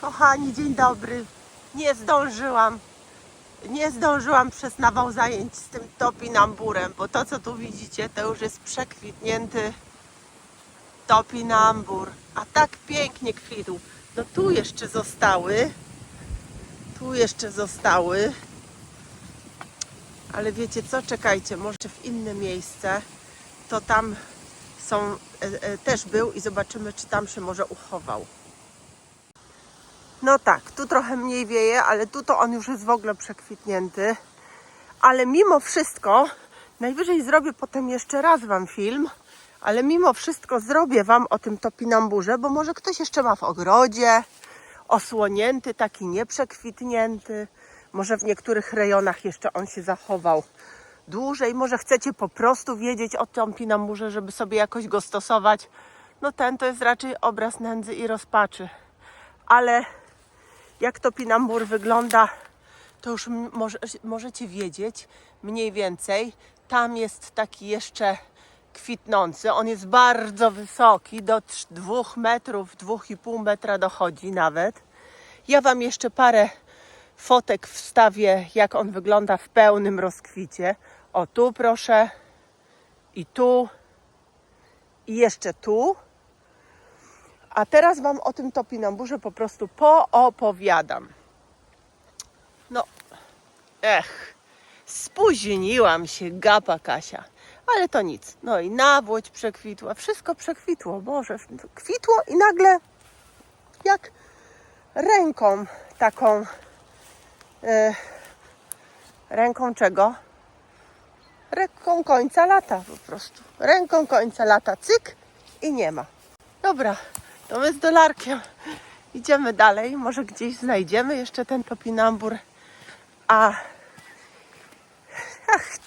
Kochani, dzień dobry. Nie zdążyłam przez nawał zajęć z tym topinamburem, bo to, co tu widzicie, to już jest przekwitnięty topinambur. A tak pięknie kwitł. No tu jeszcze zostały. Ale wiecie co? Czekajcie, może w inne miejsce. To tam są, też był i zobaczymy, czy tam się może uchował. No tak, tu trochę mniej wieje, ale tu to on już jest w ogóle przekwitnięty. Ale mimo wszystko, najwyżej zrobię potem jeszcze raz wam film, ale mimo wszystko zrobię wam o tym topinamburze, bo może ktoś jeszcze ma w ogrodzie, osłonięty, taki nieprzekwitnięty. Może w niektórych rejonach jeszcze on się zachował dłużej. Może chcecie po prostu wiedzieć o topinamburze, żeby sobie jakoś go stosować. No ten to jest raczej obraz nędzy i rozpaczy. Ale jak topinambur wygląda, to już możecie wiedzieć mniej więcej. Tam jest taki jeszcze kwitnący. On jest bardzo wysoki, do 2 metrów, 2,5 metra dochodzi nawet. Ja wam jeszcze parę fotek wstawię, jak on wygląda w pełnym rozkwicie. O, tu proszę. I tu. I jeszcze tu. A teraz wam o tym topinamburze po prostu poopowiadam. No, spóźniłam się, gapa Kasia. Ale to nic. No i nawłoć przekwitła, wszystko przekwitło. Boże, kwitło i nagle jak ręką taką, ręką czego? Ręką końca lata po prostu. Ręką końca lata, cyk i nie ma. Dobra, to my z Dolarkiem idziemy dalej. Może gdzieś znajdziemy jeszcze ten topinambur.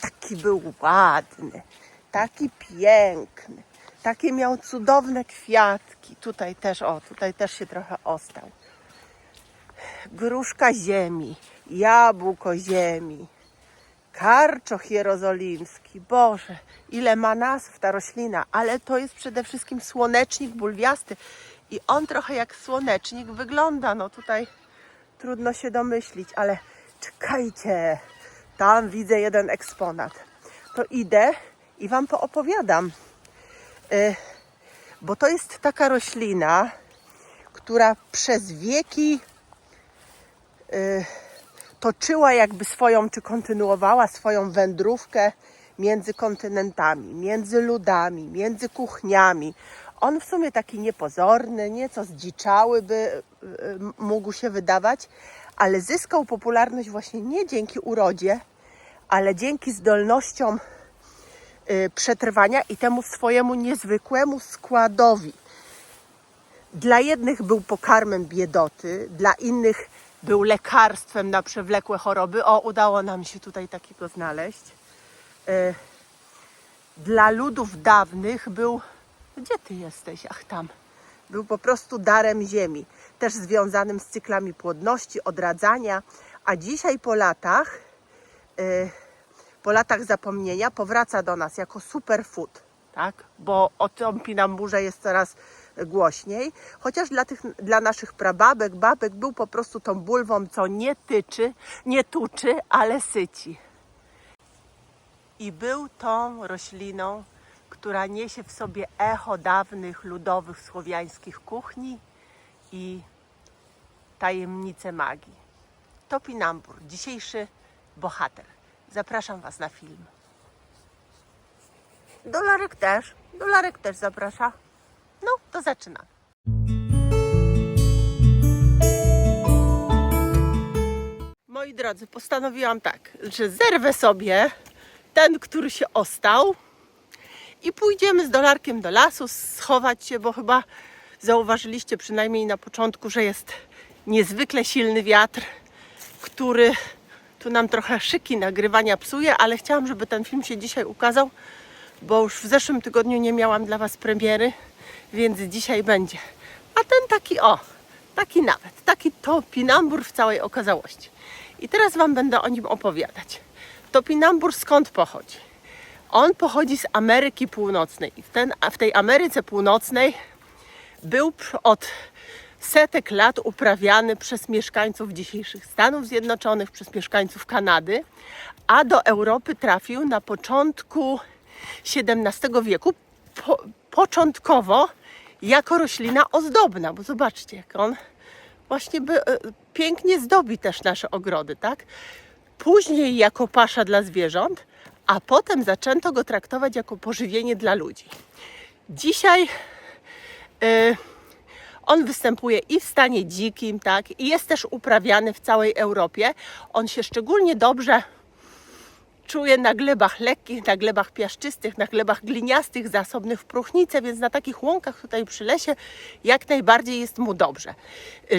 Taki był ładny, taki piękny, takie miał cudowne kwiatki. Tutaj też się trochę ostał. Gruszka ziemi, jabłko ziemi, karczoch jerozolimski. Boże, ile ma nazw ta roślina, ale to jest przede wszystkim słonecznik bulwiasty i on trochę jak słonecznik wygląda. No tutaj trudno się domyślić, ale czekajcie, tam widzę jeden eksponat. To idę i wam poopowiadam, bo to jest taka roślina, która przez wieki toczyła jakby czy kontynuowała swoją wędrówkę między kontynentami, między ludami, między kuchniami. On w sumie taki niepozorny, nieco zdziczały by mógł się wydawać, ale zyskał popularność właśnie nie dzięki urodzie, ale dzięki zdolnościom przetrwania i temu swojemu niezwykłemu składowi. Dla jednych był pokarmem biedoty, dla innych był lekarstwem na przewlekłe choroby. O, udało nam się tutaj takiego znaleźć. Dla ludów dawnych był... Gdzie ty jesteś? Ach, tam. Był po prostu darem ziemi. Też związanym z cyklami płodności, odradzania. A dzisiaj po latach zapomnienia powraca do nas jako superfood. Tak? Bo o topinamburze jest coraz głośniej. Chociaż dla naszych prababek, babek był po prostu tą bulwą, co nie tuczy, ale syci. I był tą rośliną, która niesie w sobie echo dawnych, ludowych, słowiańskich kuchni i tajemnice magii. Topinambur, dzisiejszy bohater. Zapraszam was na film. Dolarek też zaprasza. No, to zaczynam. Moi drodzy, postanowiłam tak, że zerwę sobie ten, który się ostał i pójdziemy z Dolarkiem do lasu, schować się, bo chyba zauważyliście przynajmniej na początku, że jest niezwykle silny wiatr, który tu nam trochę szyki nagrywania psuje, ale chciałam, żeby ten film się dzisiaj ukazał, bo już w zeszłym tygodniu nie miałam dla was premiery, więc dzisiaj będzie. A ten taki topinambur w całej okazałości. I teraz wam będę o nim opowiadać. Topinambur skąd pochodzi? On pochodzi z Ameryki Północnej. I w tej Ameryce Północnej był od setek lat uprawiany przez mieszkańców dzisiejszych Stanów Zjednoczonych, przez mieszkańców Kanady, a do Europy trafił na początku XVII wieku, początkowo jako roślina ozdobna, bo zobaczcie, jak on właśnie pięknie zdobi też nasze ogrody, tak? Później jako pasza dla zwierząt, a potem zaczęto go traktować jako pożywienie dla ludzi. Dzisiaj on występuje i w stanie dzikim, tak? I jest też uprawiany w całej Europie. On się szczególnie dobrze czuje na glebach lekkich, na glebach piaszczystych, na glebach gliniastych, zasobnych w próchnicę, więc na takich łąkach tutaj przy lesie jak najbardziej jest mu dobrze.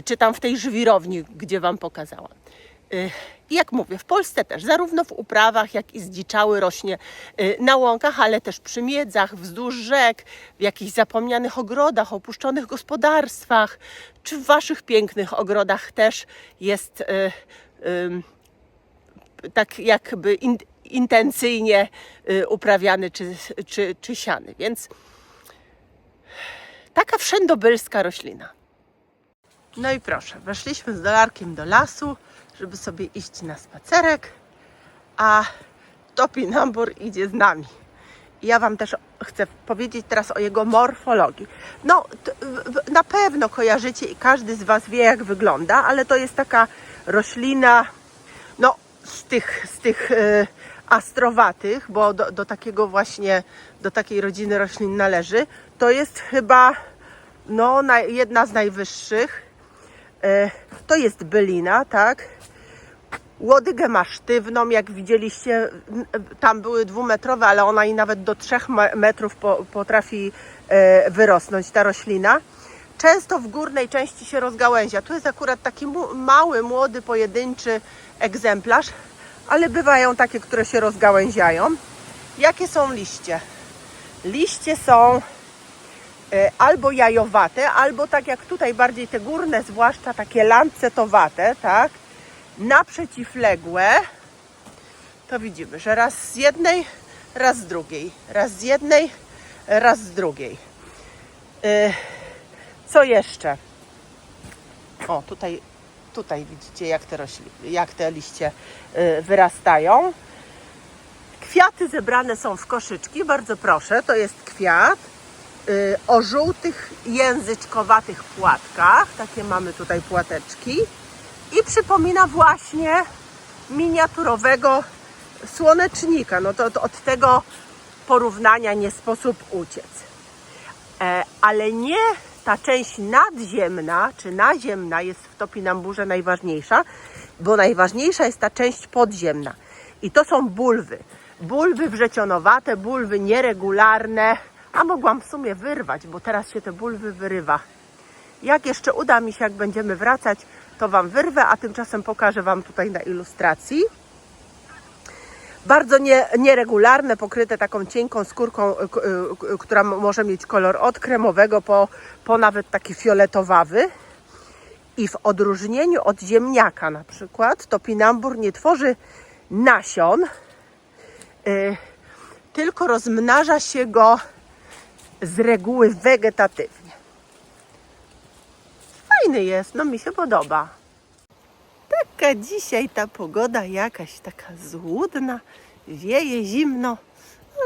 Czy tam w tej żwirowni, gdzie Wam pokazałam. I jak mówię, w Polsce też, zarówno w uprawach, jak i zdziczały rośnie na łąkach, ale też przy miedzach, wzdłuż rzek, w jakichś zapomnianych ogrodach, opuszczonych gospodarstwach, czy w Waszych pięknych ogrodach też jest tak jakby intencyjnie uprawiany czy siany. Więc taka wszędobylska roślina. No i proszę, weszliśmy z Dolarkiem do lasu, żeby sobie iść na spacerek, a topinambur idzie z nami. I ja Wam też chcę powiedzieć teraz o jego morfologii. No, na pewno kojarzycie i każdy z Was wie, jak wygląda, ale to jest taka roślina, no, z tych astrowatych, bo do takiego właśnie, do takiej rodziny roślin należy. To jest chyba, no, jedna z najwyższych. To jest bylina, tak? Łodygę ma sztywną, jak widzieliście, tam były 2-metrowe, ale ona i nawet do 3 metrów potrafi wyrosnąć ta roślina. Często w górnej części się rozgałęzia. Tu jest akurat taki mały, młody, pojedynczy egzemplarz, ale bywają takie, które się rozgałęziają. Jakie są liście? Liście są albo jajowate, albo tak jak tutaj bardziej te górne, zwłaszcza takie lancetowate, tak? Naprzeciwległe. To widzimy, że raz z jednej, raz z drugiej. Raz z jednej, raz z drugiej. Co jeszcze? O, tutaj widzicie, jak te liście wyrastają. Kwiaty zebrane są w koszyczki, bardzo proszę, to jest kwiat o żółtych, języczkowatych płatkach. Takie mamy tutaj płateczki. I przypomina właśnie miniaturowego słonecznika. No to od tego porównania nie sposób uciec. Ale nie ta część nadziemna czy naziemna jest w topinamburze najważniejsza, bo najważniejsza jest ta część podziemna. I to są bulwy. Bulwy wrzecionowate, bulwy nieregularne, a mogłam w sumie wyrwać, bo teraz się te bulwy wyrywa. Jak jeszcze uda mi się, jak będziemy wracać, to Wam wyrwę, a tymczasem pokażę Wam tutaj na ilustracji. Bardzo nieregularne, pokryte taką cienką skórką, która może mieć kolor od kremowego po nawet taki fioletowawy. I w odróżnieniu od ziemniaka na przykład, topinambur nie tworzy nasion, tylko rozmnaża się go z reguły wegetatywnie. Fajny jest, no mi się podoba. Taka dzisiaj ta pogoda jakaś taka złudna, wieje zimno,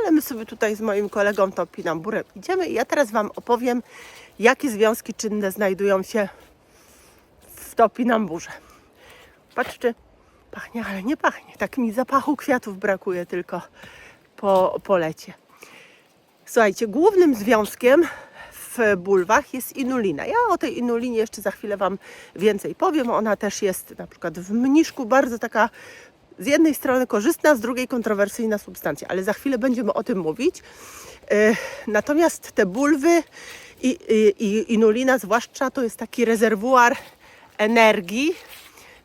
ale my sobie tutaj z moim kolegą topinamburem idziemy i ja teraz Wam opowiem, jakie związki czynne znajdują się w topinamburze. Patrzcie, pachnie, ale nie pachnie. Tak mi zapachu kwiatów brakuje tylko po lecie. Słuchajcie, głównym związkiem w bulwach jest inulina. Ja o tej inulinie jeszcze za chwilę Wam więcej powiem. Ona też jest na przykład w mniszku bardzo taka z jednej strony korzystna, z drugiej kontrowersyjna substancja, ale za chwilę będziemy o tym mówić. Natomiast te bulwy i inulina zwłaszcza to jest taki rezerwuar energii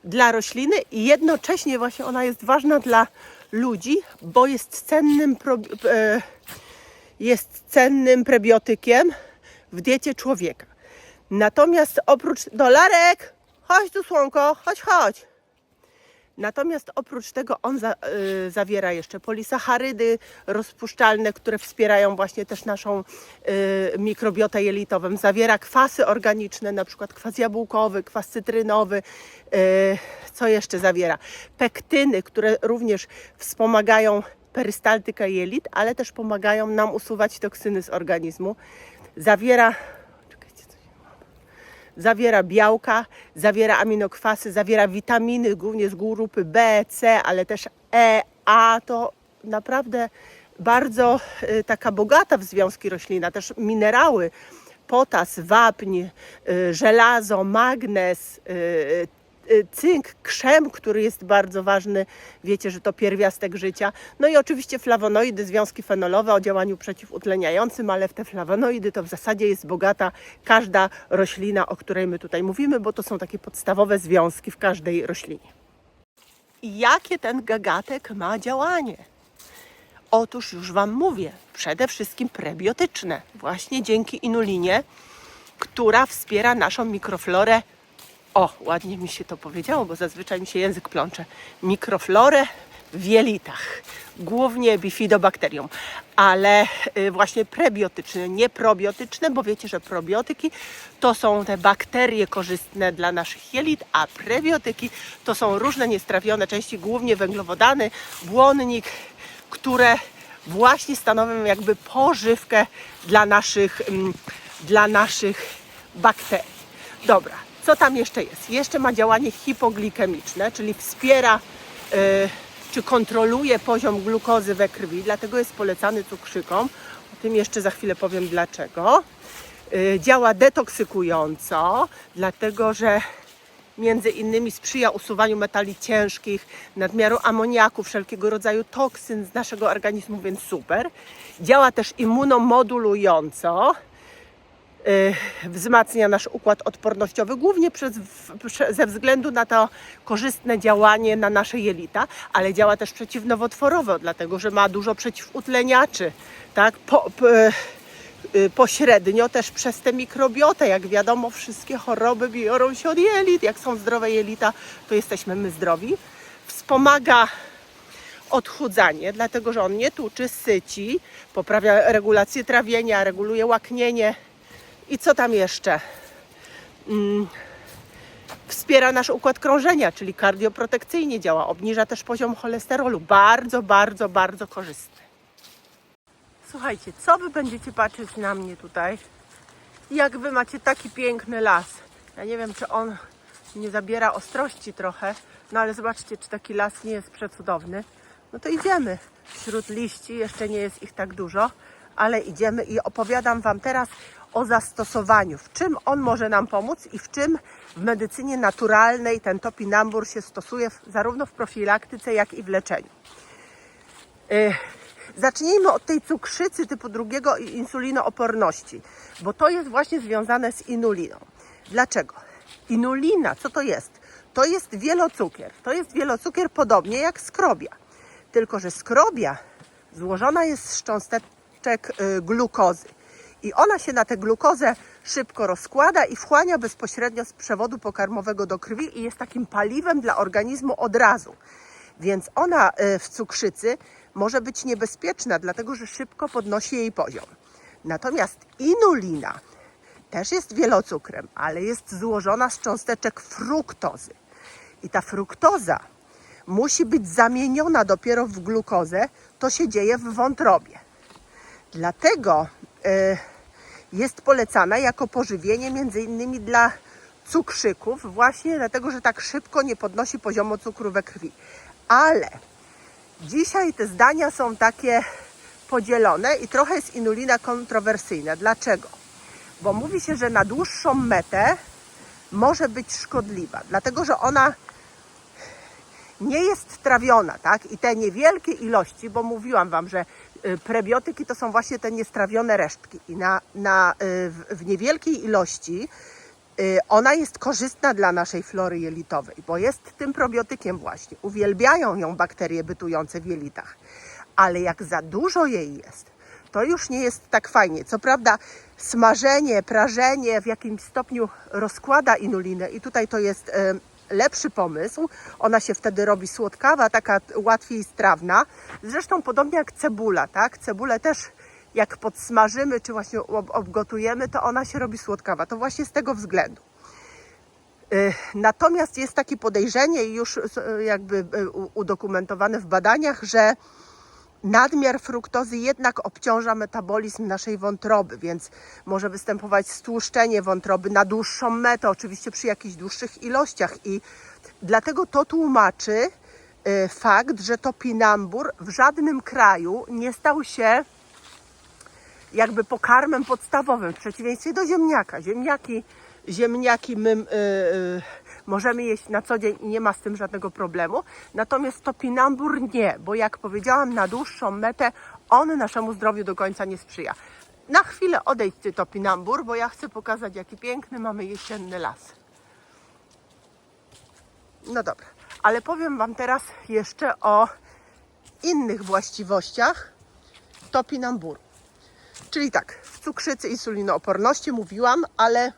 dla rośliny i jednocześnie właśnie ona jest ważna dla ludzi, bo jest cennym prebiotykiem w diecie człowieka. Natomiast oprócz Dolarek, chodź tu słonko, chodź. Natomiast oprócz tego on zawiera jeszcze polisacharydy rozpuszczalne, które wspierają właśnie też naszą mikrobiotę jelitową. Zawiera kwasy organiczne, na przykład kwas jabłkowy, kwas cytrynowy. Co jeszcze zawiera? Pektyny, które również wspomagają perystaltykę jelit, ale też pomagają nam usuwać toksyny z organizmu. Zawiera białka, zawiera aminokwasy, zawiera witaminy, głównie z grupy B, C, ale też E, A. To naprawdę bardzo taka bogata w związki roślina. Też minerały, potas, wapń, żelazo, magnez, cynk, krzem, który jest bardzo ważny. Wiecie, że to pierwiastek życia. No i oczywiście flawonoidy, związki fenolowe o działaniu przeciwutleniającym, ale w te flawonoidy to w zasadzie jest bogata każda roślina, o której my tutaj mówimy, bo to są takie podstawowe związki w każdej roślinie. I jakie ten gagatek ma działanie? Otóż już Wam mówię, przede wszystkim prebiotyczne. Właśnie dzięki inulinie, która wspiera naszą mikroflorę. O, ładnie mi się to powiedziało, bo zazwyczaj mi się język plącze. Mikroflorę w jelitach, głównie bifidobakterium, ale właśnie prebiotyczne, nie probiotyczne, bo wiecie, że probiotyki to są te bakterie korzystne dla naszych jelit, a prebiotyki to są różne niestrawione części, głównie węglowodany, błonnik, które właśnie stanowią jakby pożywkę dla naszych bakterii. Dobra. Co tam jeszcze jest? Jeszcze ma działanie hipoglikemiczne, czyli wspiera czy kontroluje poziom glukozy we krwi, dlatego jest polecany cukrzykom. O tym jeszcze za chwilę powiem dlaczego. Działa detoksykująco, dlatego że między innymi sprzyja usuwaniu metali ciężkich, nadmiaru amoniaku, wszelkiego rodzaju toksyn z naszego organizmu, więc super. Działa też immunomodulująco. Wzmacnia nasz układ odpornościowy, głównie ze względu na to korzystne działanie na nasze jelita, ale działa też przeciwnowotworowo, dlatego że ma dużo przeciwutleniaczy, tak? Pośrednio też przez tę mikrobiotę. Jak wiadomo, wszystkie choroby biorą się od jelit. Jak są zdrowe jelita, to jesteśmy my zdrowi. Wspomaga odchudzanie, dlatego że on nie tłuczy, syci, poprawia regulację trawienia, reguluje łaknienie. I co tam jeszcze? Wspiera nasz układ krążenia, czyli kardioprotekcyjnie działa. Obniża też poziom cholesterolu. Bardzo, bardzo, bardzo korzystny. Słuchajcie, co Wy będziecie patrzeć na mnie tutaj? Jak Wy macie taki piękny las. Ja nie wiem, czy on nie zabiera ostrości trochę, no ale zobaczcie, czy taki las nie jest przecudowny. No to idziemy. Wśród liści jeszcze nie jest ich tak dużo, ale idziemy i opowiadam Wam teraz o zastosowaniu, w czym on może nam pomóc i w czym w medycynie naturalnej ten topinambur się stosuje zarówno w profilaktyce, jak i w leczeniu. Zacznijmy od tej cukrzycy typu 2 i insulinooporności, bo to jest właśnie związane z inuliną. Dlaczego? Inulina, co to jest? To jest wielocukier. To jest wielocukier podobnie jak skrobia. Tylko że skrobia złożona jest z cząsteczek glukozy. I ona się na tę glukozę szybko rozkłada i wchłania bezpośrednio z przewodu pokarmowego do krwi i jest takim paliwem dla organizmu od razu. Więc ona w cukrzycy może być niebezpieczna, dlatego że szybko podnosi jej poziom. Natomiast inulina też jest wielocukrem, ale jest złożona z cząsteczek fruktozy. I ta fruktoza musi być zamieniona dopiero w glukozę. To się dzieje w wątrobie. Dlatego jest polecana jako pożywienie między innymi dla cukrzyków, właśnie dlatego, że tak szybko nie podnosi poziomu cukru we krwi. Ale dzisiaj te zdania są takie podzielone i trochę jest inulina kontrowersyjna. Dlaczego? Bo mówi się, że na dłuższą metę może być szkodliwa, dlatego że ona nie jest trawiona, tak? I te niewielkie ilości, bo mówiłam Wam, że prebiotyki to są właśnie te niestrawione resztki i w niewielkiej ilości ona jest korzystna dla naszej flory jelitowej, bo jest tym probiotykiem właśnie. Uwielbiają ją bakterie bytujące w jelitach, ale jak za dużo jej jest, to już nie jest tak fajnie. Co prawda smażenie, prażenie w jakimś stopniu rozkłada inulinę i tutaj to jest lepszy pomysł. Ona się wtedy robi słodkawa, taka łatwiej strawna. Zresztą podobnie jak cebula, tak? Cebulę też jak podsmażymy, czy właśnie obgotujemy, to ona się robi słodkawa. To właśnie z tego względu. Natomiast jest takie podejrzenie i już jakby udokumentowane w badaniach, że nadmiar fruktozy jednak obciąża metabolizm naszej wątroby, więc może występować stłuszczenie wątroby na dłuższą metę, oczywiście przy jakichś dłuższych ilościach i dlatego to tłumaczy fakt, że topinambur w żadnym kraju nie stał się jakby pokarmem podstawowym, w przeciwieństwie do ziemniaka. Ziemniaki my możemy jeść na co dzień i nie ma z tym żadnego problemu. Natomiast topinambur nie, bo jak powiedziałam, na dłuższą metę on naszemu zdrowiu do końca nie sprzyja. Na chwilę odejdź ty topinambur, bo ja chcę pokazać, jaki piękny mamy jesienny las. No dobra, ale powiem Wam teraz jeszcze o innych właściwościach topinamburu. Czyli tak, w cukrzycy, insulinooporności mówiłam, ale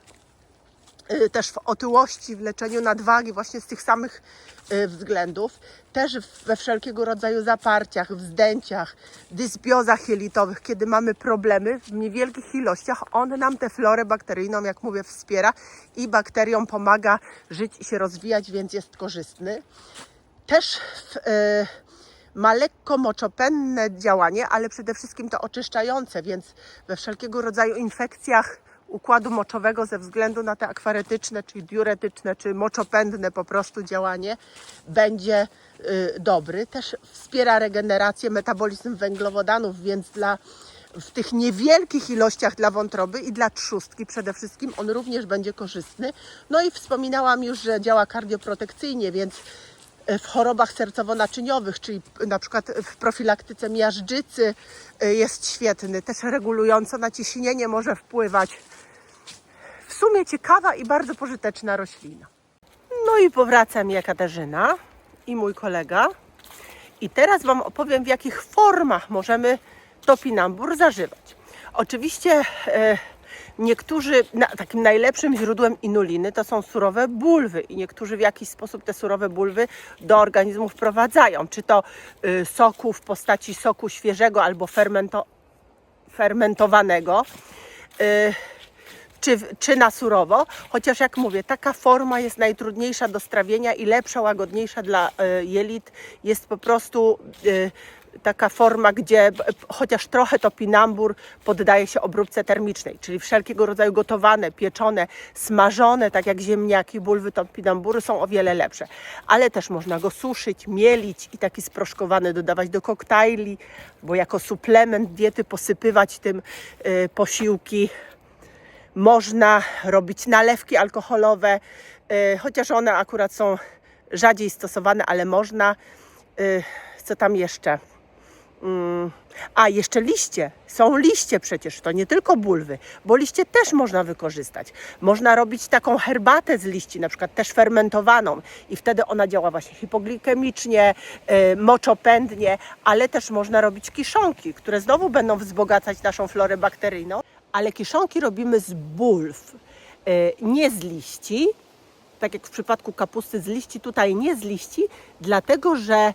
też w otyłości, w leczeniu nadwagi, właśnie z tych samych względów. Też we wszelkiego rodzaju zaparciach, wzdęciach, dysbiozach jelitowych, kiedy mamy problemy w niewielkich ilościach, on nam tę florę bakteryjną, jak mówię, wspiera i bakteriom pomaga żyć i się rozwijać, więc jest korzystny. Też ma lekko moczopędne działanie, ale przede wszystkim to oczyszczające, więc we wszelkiego rodzaju infekcjach układu moczowego ze względu na te akwaretyczne, czyli diuretyczne, czy moczopędne po prostu działanie będzie dobry. Też wspiera regenerację, metabolizm węglowodanów, więc w tych niewielkich ilościach dla wątroby i dla trzustki przede wszystkim on również będzie korzystny. No i wspominałam już, że działa kardioprotekcyjnie, więc w chorobach sercowo-naczyniowych, czyli na przykład w profilaktyce miażdżycy jest świetny. Też regulująco na ciśnienie może wpływać. W sumie ciekawa i bardzo pożyteczna roślina. No i powraca mi Katarzyna i mój kolega. I teraz Wam opowiem, w jakich formach możemy topinambur zażywać. Oczywiście niektórzy, takim najlepszym źródłem inuliny to są surowe bulwy i niektórzy w jakiś sposób te surowe bulwy do organizmu wprowadzają. Czy to soku w postaci soku świeżego albo fermentowanego, czy na surowo. Chociaż jak mówię, taka forma jest najtrudniejsza do strawienia i lepsza, łagodniejsza dla jelit. Jest po prostu taka forma, gdzie chociaż trochę topinambur poddaje się obróbce termicznej, czyli wszelkiego rodzaju gotowane, pieczone, smażone, tak jak ziemniaki, bulwy topinamburu są o wiele lepsze. Ale też można go suszyć, mielić i taki sproszkowany dodawać do koktajli, bo jako suplement diety posypywać tym posiłki. Można robić nalewki alkoholowe, chociaż one akurat są rzadziej stosowane, ale można. Co tam jeszcze? A, jeszcze liście. Są liście przecież, to nie tylko bulwy, bo liście też można wykorzystać. Można robić taką herbatę z liści, na przykład też fermentowaną i wtedy ona działa właśnie hipoglikemicznie, moczopędnie, ale też można robić kiszonki, które znowu będą wzbogacać naszą florę bakteryjną, ale kiszonki robimy z bulw, nie z liści. Tak jak w przypadku kapusty z liści, tutaj nie z liści, dlatego że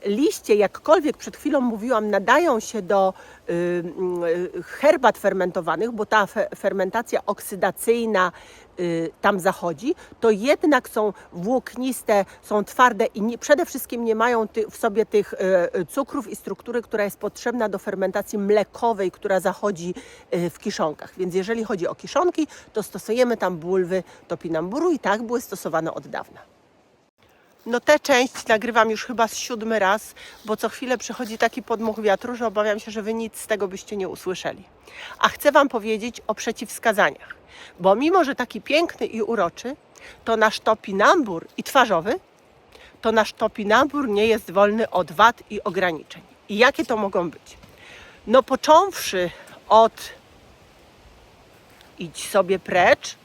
liście, jakkolwiek przed chwilą mówiłam, nadają się do herbat fermentowanych, bo ta fermentacja oksydacyjna tam zachodzi, to jednak są włókniste, są twarde i przede wszystkim nie mają w sobie tych cukrów i struktury, która jest potrzebna do fermentacji mlekowej, która zachodzi w kiszonkach. Więc jeżeli chodzi o kiszonki, to stosujemy tam bulwy topinamburu i tak były stosowane od dawna. No tę część nagrywam już chyba 7. raz, bo co chwilę przychodzi taki podmuch wiatru, że obawiam się, że Wy nic z tego byście nie usłyszeli. A chcę Wam powiedzieć o przeciwwskazaniach, bo mimo, że taki piękny i uroczy, to nasz topinambur i twarzowy, to nasz topinambur nie jest wolny od wad i ograniczeń. I jakie to mogą być? No począwszy od idź sobie precz,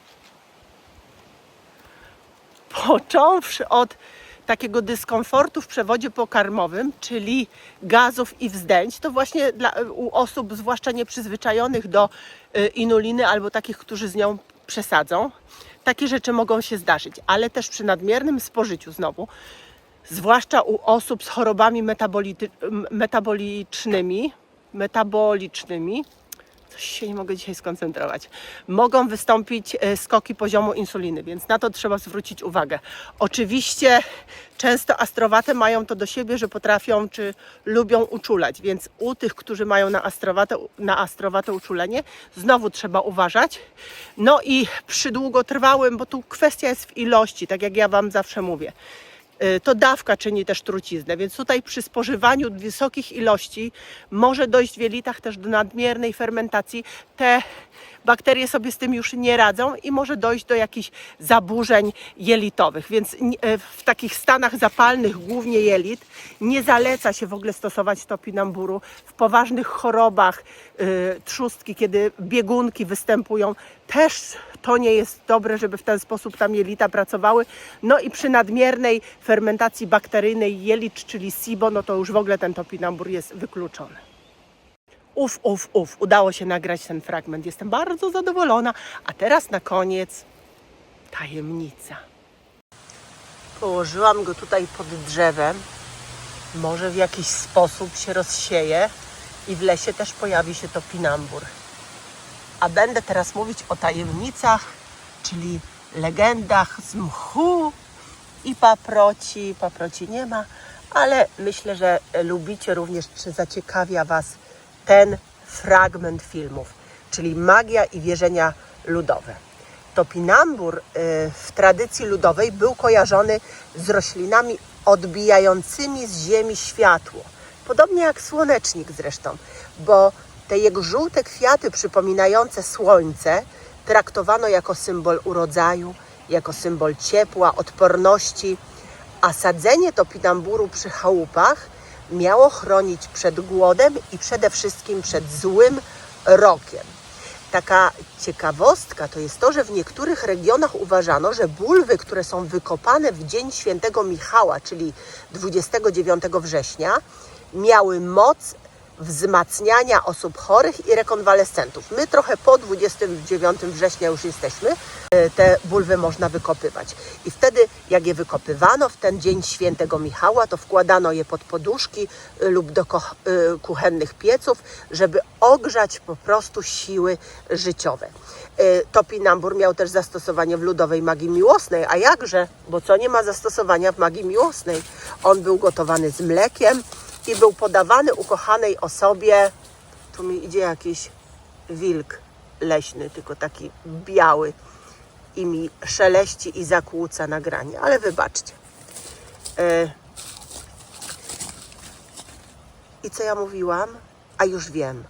począwszy od takiego dyskomfortu w przewodzie pokarmowym, czyli gazów i wzdęć, to właśnie u osób zwłaszcza nieprzyzwyczajonych do inuliny albo takich, którzy z nią przesadzą. Takie rzeczy mogą się zdarzyć, ale też przy nadmiernym spożyciu znowu, zwłaszcza u osób z chorobami metabolicznymi, coś się nie mogę dzisiaj skoncentrować, mogą wystąpić skoki poziomu insuliny, więc na to trzeba zwrócić uwagę. Oczywiście często astrowate mają to do siebie, że potrafią czy lubią uczulać, więc u tych, którzy mają na astrowate uczulenie, znowu trzeba uważać. No i przy długotrwałym, bo tu kwestia jest w ilości, tak jak ja Wam zawsze mówię, to dawka czyni też truciznę, więc tutaj przy spożywaniu wysokich ilości może dojść w jelitach też do nadmiernej fermentacji. Te bakterie sobie z tym już nie radzą i może dojść do jakichś zaburzeń jelitowych, więc w takich stanach zapalnych, głównie jelit, nie zaleca się w ogóle stosować topinamburu. W poważnych chorobach trzustki, kiedy biegunki występują, też to nie jest dobre, żeby w ten sposób tam jelita pracowały. No i przy nadmiernej fermentacji bakteryjnej jelit, czyli SIBO, no to już w ogóle ten topinambur jest wykluczony. Udało się nagrać ten fragment. Jestem bardzo zadowolona. A teraz na koniec tajemnica. Położyłam go tutaj pod drzewem. Może w jakiś sposób się rozsieje i w lesie też pojawi się topinambur. A będę teraz mówić o tajemnicach, czyli legendach z mchu i paproci. Paproci nie ma, ale myślę, że lubicie również, czy zaciekawia Was ten fragment filmów, czyli magia i wierzenia ludowe. Topinambur w tradycji ludowej był kojarzony z roślinami odbijającymi z ziemi światło. Podobnie jak słonecznik zresztą, bo te jego żółte kwiaty przypominające słońce traktowano jako symbol urodzaju, jako symbol ciepła, odporności, a sadzenie topinamburu przy chałupach miało chronić przed głodem i przede wszystkim przed złym rokiem. Taka ciekawostka to jest to, że w niektórych regionach uważano, że bulwy, które są wykopane w dzień świętego Michała, czyli 29 września, miały moc wzmacniania osób chorych i rekonwalescentów. My trochę po 29 września już jesteśmy, te bulwy można wykopywać. I wtedy, jak je wykopywano w ten dzień świętego Michała, to wkładano je pod poduszki lub do kuchennych pieców, żeby ogrzać po prostu siły życiowe. Topinambur miał też zastosowanie w ludowej magii miłosnej, a jakże, bo co nie ma zastosowania w magii miłosnej? On był gotowany z mlekiem i był podawany ukochanej osobie. Tu mi idzie jakiś wilk leśny, tylko taki biały i mi szeleści i zakłóca nagranie, ale wybaczcie. I co ja mówiłam? A już wiem,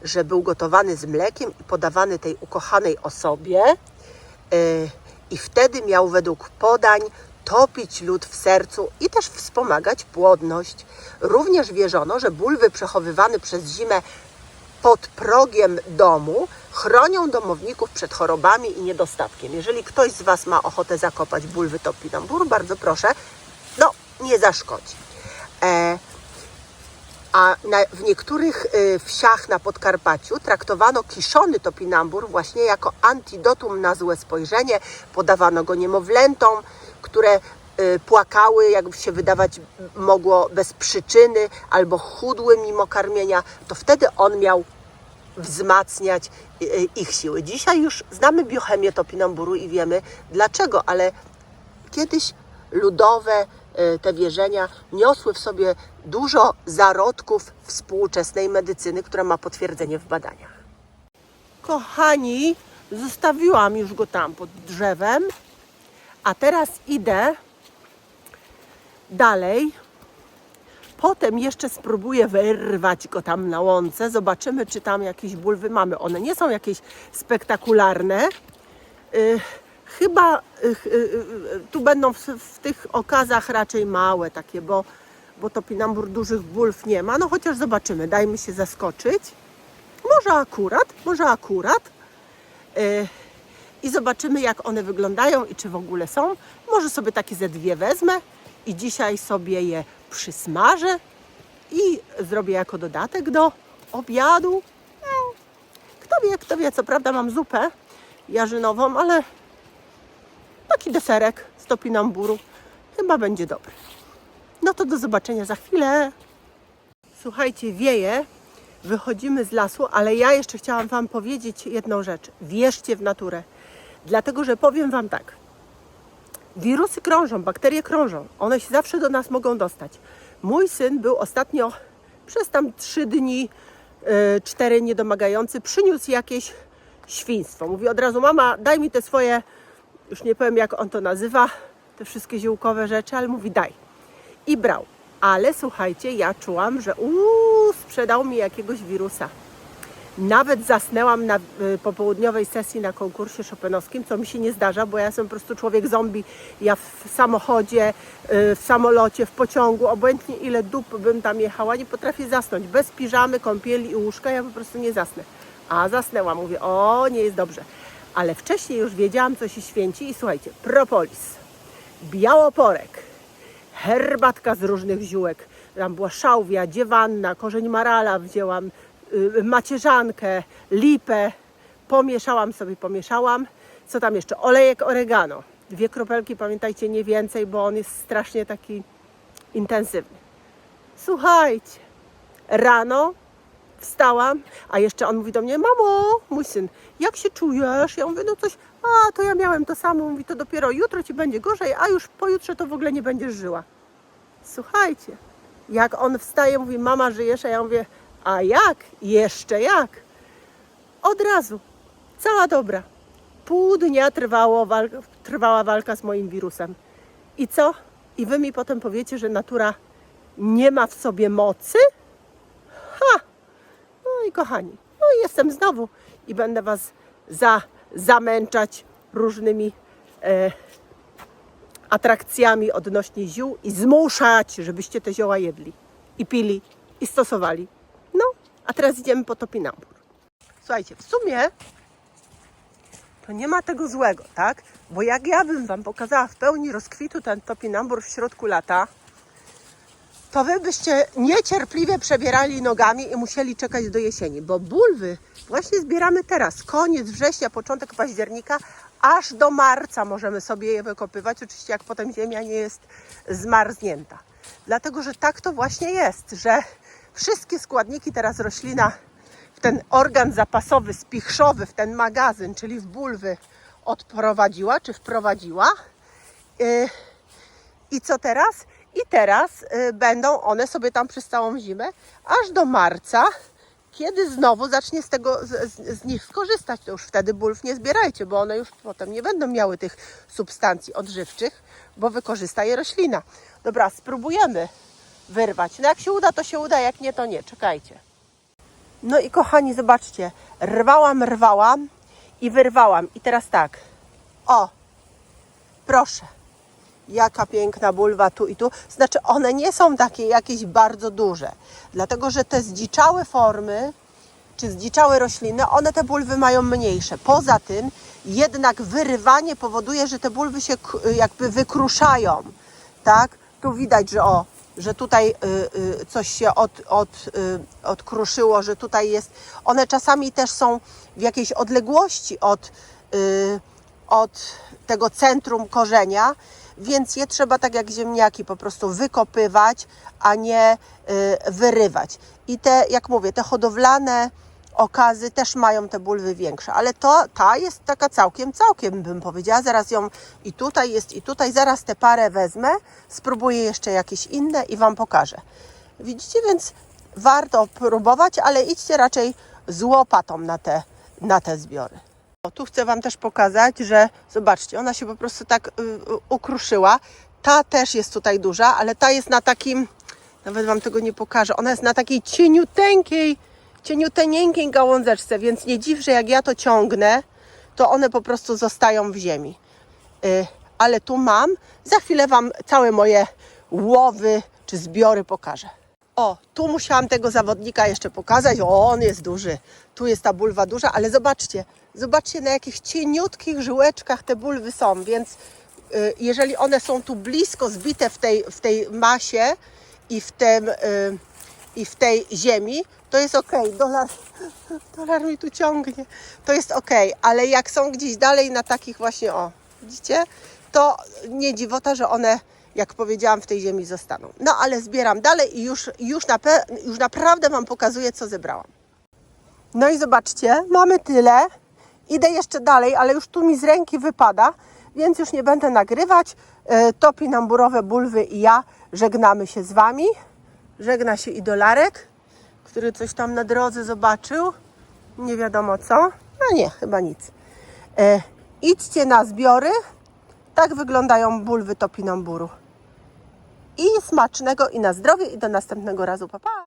że był gotowany z mlekiem i podawany tej ukochanej osobie i wtedy miał według podań topić lód w sercu i też wspomagać płodność. Również wierzono, że bulwy przechowywane przez zimę pod progiem domu chronią domowników przed chorobami i niedostatkiem. Jeżeli ktoś z Was ma ochotę zakopać bulwy topinamburu, bardzo proszę, no nie zaszkodzi. A w niektórych wsiach na Podkarpaciu traktowano kiszony topinambur właśnie jako antidotum na złe spojrzenie. Podawano go niemowlętom, które płakały, jak się wydawać mogło, bez przyczyny albo chudły mimo karmienia, to wtedy on miał wzmacniać ich siły. Dzisiaj już znamy biochemię topinamburu i wiemy dlaczego, ale kiedyś ludowe te wierzenia niosły w sobie dużo zarodków współczesnej medycyny, która ma potwierdzenie w badaniach. Kochani, zostawiłam już go tam pod drzewem, a teraz idę dalej. Potem jeszcze spróbuję wyrwać go tam na łące. Zobaczymy, czy tam jakieś bulwy mamy. One nie są jakieś spektakularne. Chyba tu będą w tych okazach raczej małe takie, bo topinambur dużych bulw nie ma. No chociaż zobaczymy, dajmy się zaskoczyć. Może akurat. I zobaczymy, jak one wyglądają i czy w ogóle są. Może sobie takie ze dwie wezmę i dzisiaj sobie je przysmażę i zrobię jako dodatek do obiadu. Kto wie, co prawda mam zupę jarzynową, ale taki deserek z topinamburu chyba będzie dobry. No to do zobaczenia za chwilę. Słuchajcie, wieje, wychodzimy z lasu, ale ja jeszcze chciałam Wam powiedzieć jedną rzecz. Wierzcie w naturę. Dlatego, że powiem Wam tak. Wirusy krążą, bakterie krążą. One się zawsze do nas mogą dostać. Mój syn był ostatnio przez tam 3 dni, 4 niedomagający, przyniósł jakieś świństwo. Mówi od razu, mama, daj mi te swoje, już nie powiem jak on to nazywa, te wszystkie ziółkowe rzeczy, ale mówi daj. I brał. Ale słuchajcie, ja czułam, że sprzedał mi jakiegoś wirusa. Nawet zasnęłam na popołudniowej sesji na konkursie chopinowskim, co mi się nie zdarza, bo ja jestem po prostu człowiek zombie. Ja w samochodzie, w samolocie, w pociągu, obojętnie ile dup bym tam jechała, nie potrafię zasnąć. Bez piżamy, kąpieli i łóżka ja po prostu nie zasnę. A zasnęłam, mówię, o nie jest dobrze. Ale wcześniej już wiedziałam, co się święci i słuchajcie, propolis, białoporek, herbatka z różnych ziółek. Tam była szałwia, dziewanna, korzeń marala wzięłam, macierzankę, lipę. Pomieszałam. Co tam jeszcze? Olejek oregano. 2 kropelki, pamiętajcie, nie więcej, bo on jest strasznie taki intensywny. Słuchajcie, rano wstałam, a jeszcze on mówi do mnie, mamo, mój syn, jak się czujesz? Ja mówię, no coś, to ja miałem to samo. Mówi, to dopiero jutro ci będzie gorzej, a już pojutrze to w ogóle nie będziesz żyła. Słuchajcie, jak on wstaje, mówi, mama, żyjesz? A ja mówię, a jak? Jeszcze jak? Od razu. Cała dobra. Pół dnia trwała walka z moim wirusem. I co? I wy mi potem powiecie, że natura nie ma w sobie mocy? Ha! No i kochani, no i jestem znowu i będę was zamęczać różnymi atrakcjami odnośnie ziół i zmuszać, żebyście te zioła jedli i pili i stosowali. No, a teraz idziemy po topinambur. Słuchajcie, w sumie to nie ma tego złego, tak? Bo jak ja bym wam pokazała w pełni rozkwitu ten topinambur w środku lata, to wy byście niecierpliwie przebierali nogami i musieli czekać do jesieni, bo bulwy właśnie zbieramy teraz, koniec września, początek października, aż do marca możemy sobie je wykopywać, oczywiście jak potem ziemia nie jest zmarznięta. Dlatego, że tak to właśnie jest, że wszystkie składniki teraz roślina w ten organ zapasowy, spichrzowy, w ten magazyn, czyli w bulwy odprowadziła, czy wprowadziła. I co teraz? I teraz będą one sobie tam przez całą zimę, aż do marca, kiedy znowu zacznie z nich skorzystać. To już wtedy bulw nie zbierajcie, bo one już potem nie będą miały tych substancji odżywczych, bo wykorzysta je roślina. Dobra, spróbujemy wyrwać. No jak się uda, to się uda, jak nie, to nie. Czekajcie. No i kochani, zobaczcie. Rwałam i wyrwałam. I teraz tak. O, proszę. Jaka piękna bulwa tu i tu. Znaczy one nie są takie jakieś bardzo duże. Dlatego, że te zdziczałe formy, czy zdziczałe rośliny, one te bulwy mają mniejsze. Poza tym jednak wyrywanie powoduje, że te bulwy się jakby wykruszają. Tak? Tu widać, że tutaj coś się odkruszyło, że tutaj jest. One czasami też są w jakiejś odległości od tego centrum korzenia, więc je trzeba tak jak ziemniaki po prostu wykopywać, a nie wyrywać. I te, jak mówię, te hodowlane okazy też mają te bulwy większe, ale ta jest taka całkiem bym powiedziała. Zaraz ją i tutaj jest, i tutaj. Zaraz tę parę wezmę, spróbuję jeszcze jakieś inne i wam pokażę. Widzicie, więc warto próbować, ale idźcie raczej z łopatą na te zbiory. Tu chcę wam też pokazać, że zobaczcie, ona się po prostu tak ukruszyła. Ta też jest tutaj duża, ale ta jest na takim, nawet wam tego nie pokażę, ona jest na takiej cieniuteńkiej gałązeczce, więc nie dziw, że jak ja to ciągnę, to one po prostu zostają w ziemi. Ale tu mam, za chwilę wam całe moje łowy czy zbiory pokażę. O, tu musiałam tego zawodnika jeszcze pokazać. O, on jest duży. Tu jest ta bulwa duża, ale zobaczcie, na jakich cieniutkich żyłeczkach te bulwy są, więc jeżeli one są tu blisko zbite w tej masie i w tej ziemi, to jest okej. Dolar mi tu ciągnie. To jest okej, ale jak są gdzieś dalej na takich właśnie, o, widzicie? To nie dziwota, że one, jak powiedziałam, w tej ziemi zostaną. No ale zbieram dalej i już naprawdę Wam pokazuję, co zebrałam. No i zobaczcie, mamy tyle. Idę jeszcze dalej, ale już tu mi z ręki wypada, więc już nie będę nagrywać. Topinamburowe bulwy i ja żegnamy się z Wami. Żegna się i Dolarek, który coś tam na drodze zobaczył. Nie wiadomo co. No nie, chyba nic. Idźcie na zbiory. Tak wyglądają bulwy topinamburu. I smacznego i na zdrowie i do następnego razu. Pa, pa!